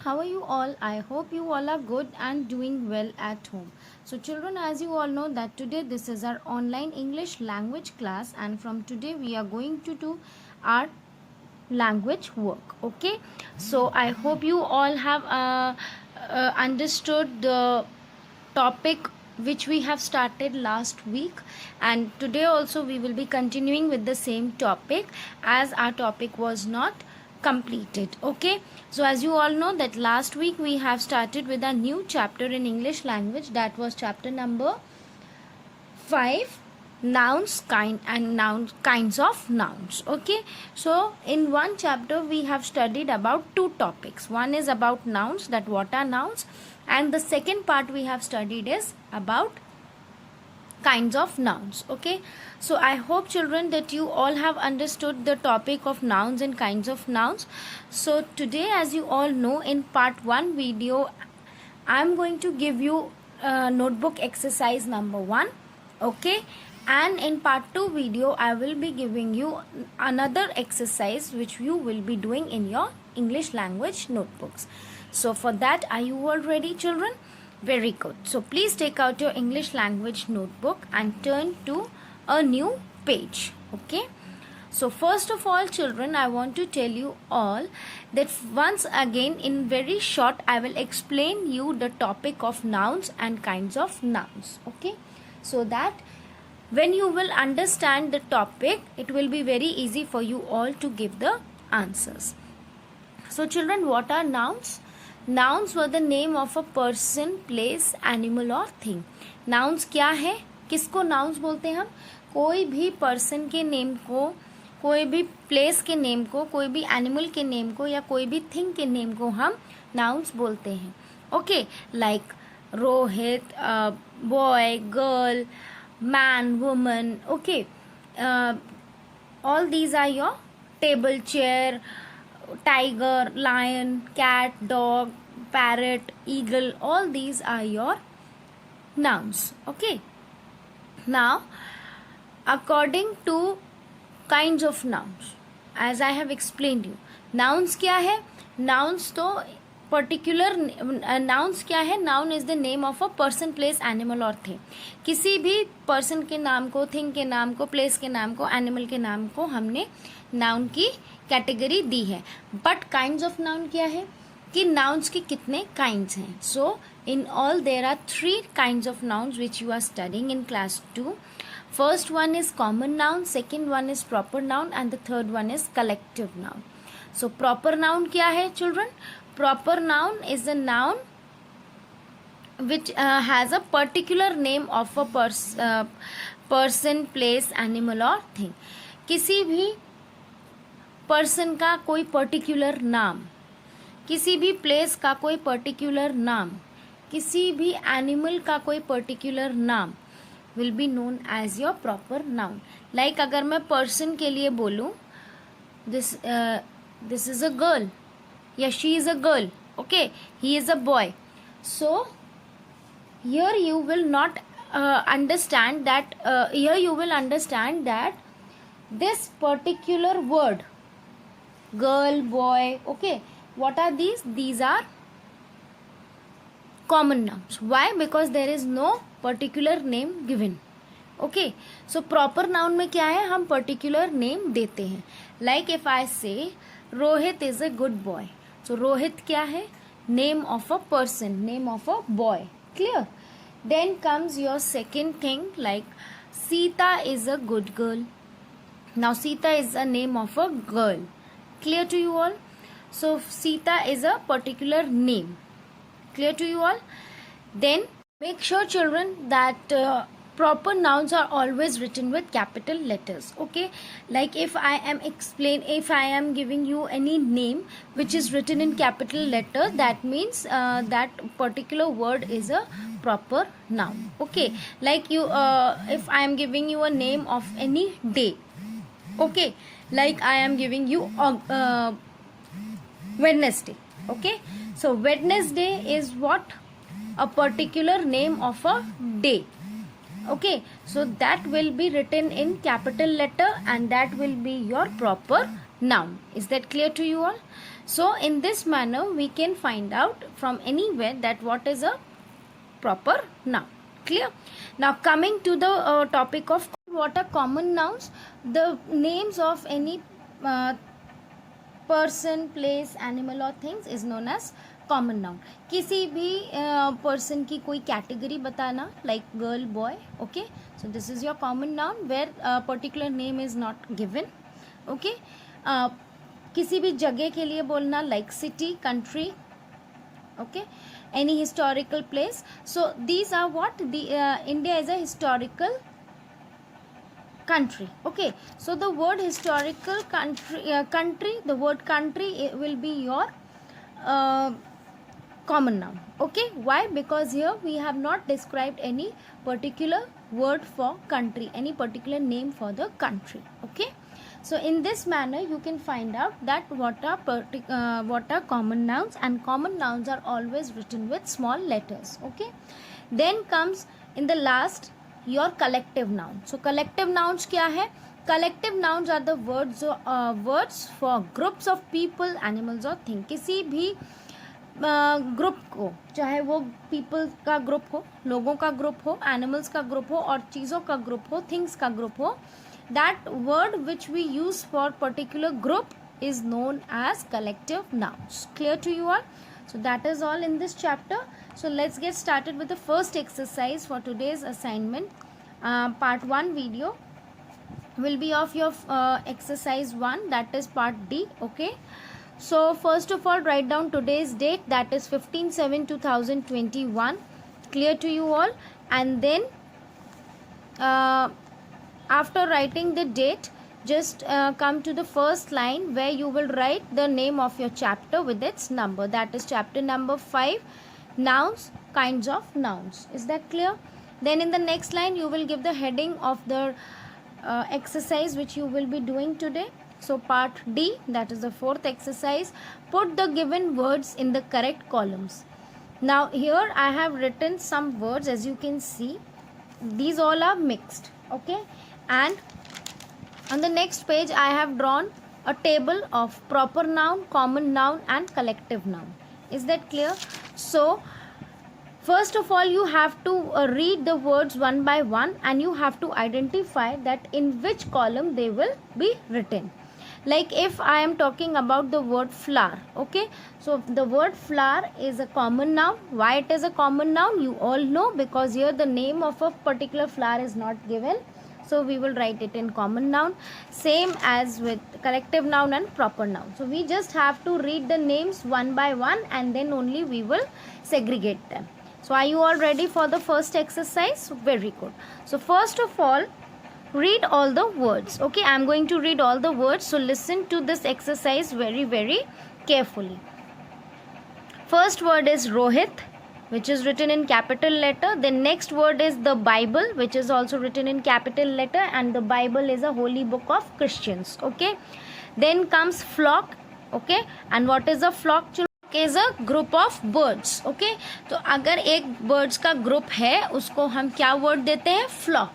how are you all? I hope you all are good and doing well at home. So children, as you all know that today this is our online English language class, and from today we are going to do our language work. Okay, so I hope you all have understood the topic which we have started last week, and today also we will be continuing with the same topic as our topic was not completed. Okay, so as you all know that last week we have started with a new chapter in English language, that was chapter number 5, nouns kinds of nouns. Okay, so in one chapter we have studied about two topics. One is about nouns, that what are nouns, and the second part we have studied is about kinds of nouns. Okay, so I hope children that you all have understood the topic of nouns and kinds of nouns. So today, as you all know, in part 1 video I am going to give you notebook exercise number 1. Okay, and in part 2 video I will be giving you another exercise which you will be doing in your English language notebooks. So for that, are you all ready, children? Very good. So please take out your English language notebook and turn to a new page. Okay, so first of all, children, I want to tell you all that once again in very short I will explain you the topic of nouns and kinds of nouns. Okay, so that when you will understand the topic, it will be very easy for you all to give the answers. So children, what are nouns? Nouns were the name of a person, place, animal or thing. Nouns क्या है? किसको nouns बोलते हैं हम? कोई भी person के name को, कोई भी place के name को, कोई भी animal के name को या कोई भी thing के name को हम nouns बोलते हैं. Okay, like Rohit, boy, girl, man, woman. Okay, all these are your table, chair, tiger, lion, cat, dog, parrot, eagle. All these are your nouns. Okay, now according to kinds of nouns, as I have explained you, nouns क्या है? Nouns तो particular nouns क्या है? Noun is the name of a person, place, animal और thing. किसी भी person के नाम को, थिंग के नाम को, प्लेस के नाम को, एनिमल के नाम को हमने नाउन की कैटेगरी दी है. बट काइंड्स ऑफ नाउन क्या है कि नाउन्स के कितने काइंड्स हैं. So in all there are 3 kinds of nouns which you are studying in class 2. First one is common noun, second one is proper noun and the third one is collective noun. So proper noun क्या है children? Proper noun is a noun which has a particular name of a person, place, animal or thing. किसी भी person का कोई particular नाम, किसी भी place का कोई particular नाम, किसी भी animal का कोई particular नाम will be known as your proper noun. Like अगर मैं person के लिए बोलूँ, this is a girl, yeah, she is a girl. Okay, he is a boy. So here you will not understand that here you will understand that this particular word, girl, boy, okay, what are these? These are common nouns. Why? Because there is no particular name given. Okay, so proper noun में क्या है? हम particular name देते हैं. Like if I say Rohit is a good boy. So Rohit क्या है? Name of a person, name of a boy. Clear? Then comes your second thing, like Sita is a good girl. Now Sita is a name of a girl. Clear to you all? So Sita is a particular name. Clear to you all? Then make sure children that proper nouns are always written with capital letters. Okay, like if I am giving you any name which is written in capital letter, that means that particular word is a proper noun. Okay, like you if I am giving you a name of any day, okay, like I am giving you Wednesday. Okay, so Wednesday is what? A particular name of a day. Okay, so that will be written in capital letter and that will be your proper noun. Is that clear to you all? So in this manner we can find out from anywhere that what is a proper noun. Clear? Now coming to the topic of what are common nouns. The names of any person, place, animal or things is known as common noun. किसी भी person की कोई category बताना, like girl, boy. Okay, so this is your common noun where particular name is not given. Okay, किसी भी जगह के लिए बोलना, like city, country. Okay, any historical place. So these are what the India is a historical country. Okay, so the word historical country, the word country, it will be your common noun. Okay, why? Because here we have not described any particular word for country, any particular name for the country. Okay, so in this manner you can find out that what are common nouns, and common nouns are always written with small letters. Okay, then comes in the last your collective noun. So collective nouns क्या है? Collective nouns are the words for groups of people, animals or things. किसी भी group को, चाहे वो people का group हो, लोगों का ग्रुप हो, एनिमल्स का ग्रुप हो और चीज़ों का ग्रुप हो, थिंग्स का ग्रुप हो, that word which we use for particular group is known as collective nouns. Clear to you all? So that is all in this chapter. So let's get started with the first exercise for today's assignment. Part 1 video will be of your exercise 1, that is part D. Okay, so first of all write down today's date, that is 15/7/2021. Clear to you all? And then after writing the date, just come to the first line where you will write the name of your chapter with its number, that is chapter number 5, nouns, kinds of nouns. Is that clear? Then in the next line you will give the heading of the exercise which you will be doing today. So part D, that is the fourth exercise, put the given words in the correct columns. Now here I have written some words, as you can see these all are mixed. Okay, and on the next page I have drawn a table of proper noun, common noun and collective noun. Is that clear? So first of all you have to read the words one by one and you have to identify that in which column they will be written. Like if I am talking about the word flower, okay, so the word flower is a common noun. Why it is a common noun? You all know, because here the name of a particular flower is not given, so we will write it in common noun. Same as with collective noun and proper noun. So we just have to read the names one by one and then only we will segregate them. So are you all ready for the first exercise? Very good. So first of all, read all the words. Okay, I am going to read all the words, so listen to this exercise very carefully. First word is Rohit, which is written in capital letter. The next word is the Bible, which is also written in capital letter, and the Bible is a holy book of Christians. Okay, then comes flock. Okay, and what is a flock, children? Is a group of birds. Okay, तो अगर एक birds का group है उसको हम क्या word देते हैं? Flock.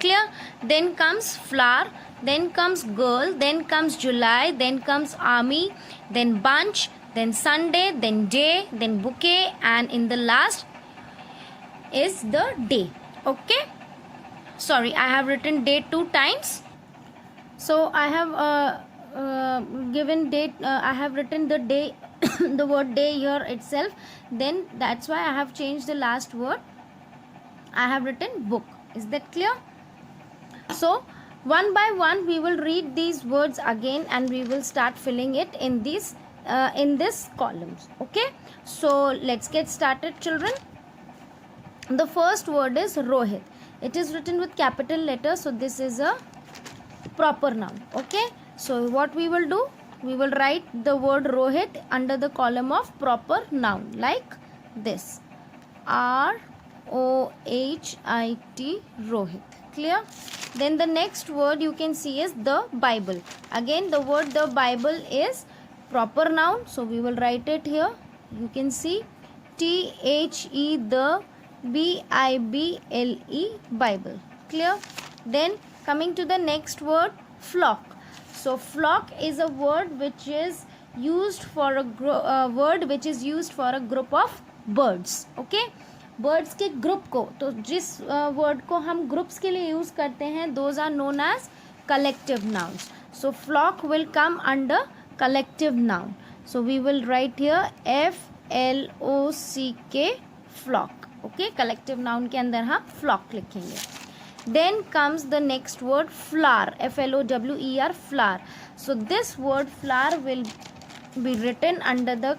Clear? Then comes flower, then comes girl, then comes July, then comes army, then bunch, then Sunday, then day, then bouquet, and in the last is the day. Okay, sorry, I have written day 2 times, so I have given date, I have written the day the word day here itself, then that's why I have changed the last word. I have written book. Is that clear? So one by one we will read these words again and we will start filling it in these in this columns. Okay, so let's get started, children. The first word is Rohit. It is written with capital letters, so this is a proper noun. Okay, so what we will do, we will write the word Rohit under the column of proper noun like this, R-O-H-I-T, Rohit. Clear? Then the next word you can see is the Bible. Again the word the Bible is proper noun, so we will write it here. You can see T-H-E, the B-I-B-L-E, Bible. Clear? Then coming to the next word, flock. So flock is a word which is used for a word which is used for a group of birds. Okay, birds के group को, तो जिस word को हम groups के लिए use करते हैं, those are known as collective nouns. So flock will come under collective noun. So we will write here FLOCK, flock. Okay, collective noun के अंदर हम flock लिखेंगे. Then comes the next word flower, FLOWER, flower. So this word flower will be written under the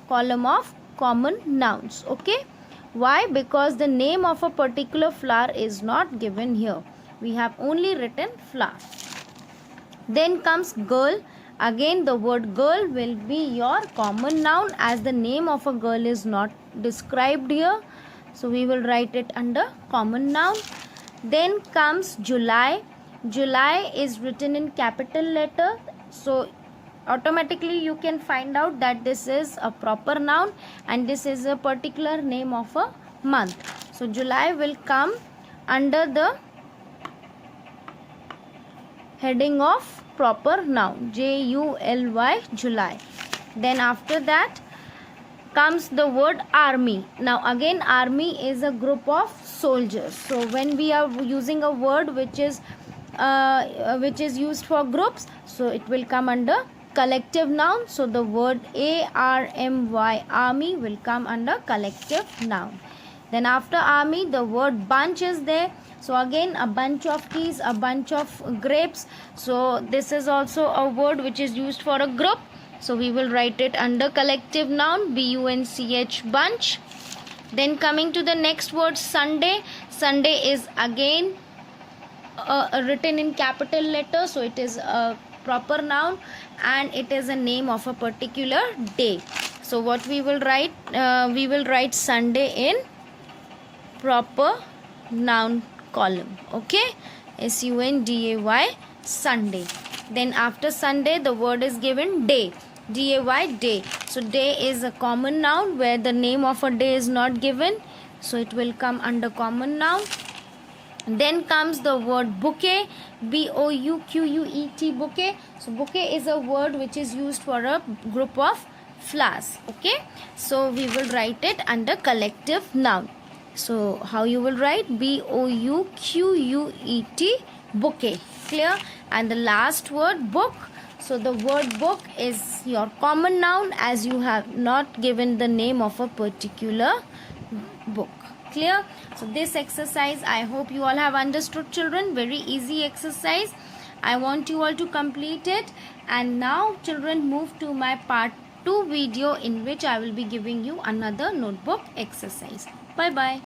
column of common nouns. Okay, why? Because the name of a particular flower is not given here. We have only written flower. Then comes girl. Again the word girl will be your common noun, as the name of a girl is not described here. So we will write it under common noun. Then comes July. July is written in capital letter. So automatically you can find out that this is a proper noun and this is a particular name of a month. So July will come under the heading of proper noun, JULY, July. Then after that comes the word army. Now again army is a group of soldiers. So when we are using a word which is used for groups, so it will come under collective noun. So the word ARMY, army, will come under collective noun. Then after army the word bunch is there. So again a bunch of keys, a bunch of grapes. So this is also a word which is used for a group. So we will write it under collective noun, BUNCH, bunch. Then coming to the next word Sunday. Sunday is again written in capital letter. So it is a proper noun and it is a name of a particular day. So what we will write Sunday in proper noun column. Okay, SUNDAY, Sunday. Then after Sunday the word is given day, DAY, day. So day is a common noun where the name of a day is not given, so it will come under common noun. Then comes the word bouquet, BOUQUET, bouquet. So bouquet is a word which is used for a group of flowers. Okay, so we will write it under collective noun. So how you will write? BOUQUET, bouquet. Clear? And the last word book. So the word book is your common noun, as you have not given the name of a particular book. Clear? So this exercise I hope you all have understood, children. Very easy exercise. I want you all to complete it. And now children, move to my part 2 video in which I will be giving you another notebook exercise. Bye bye.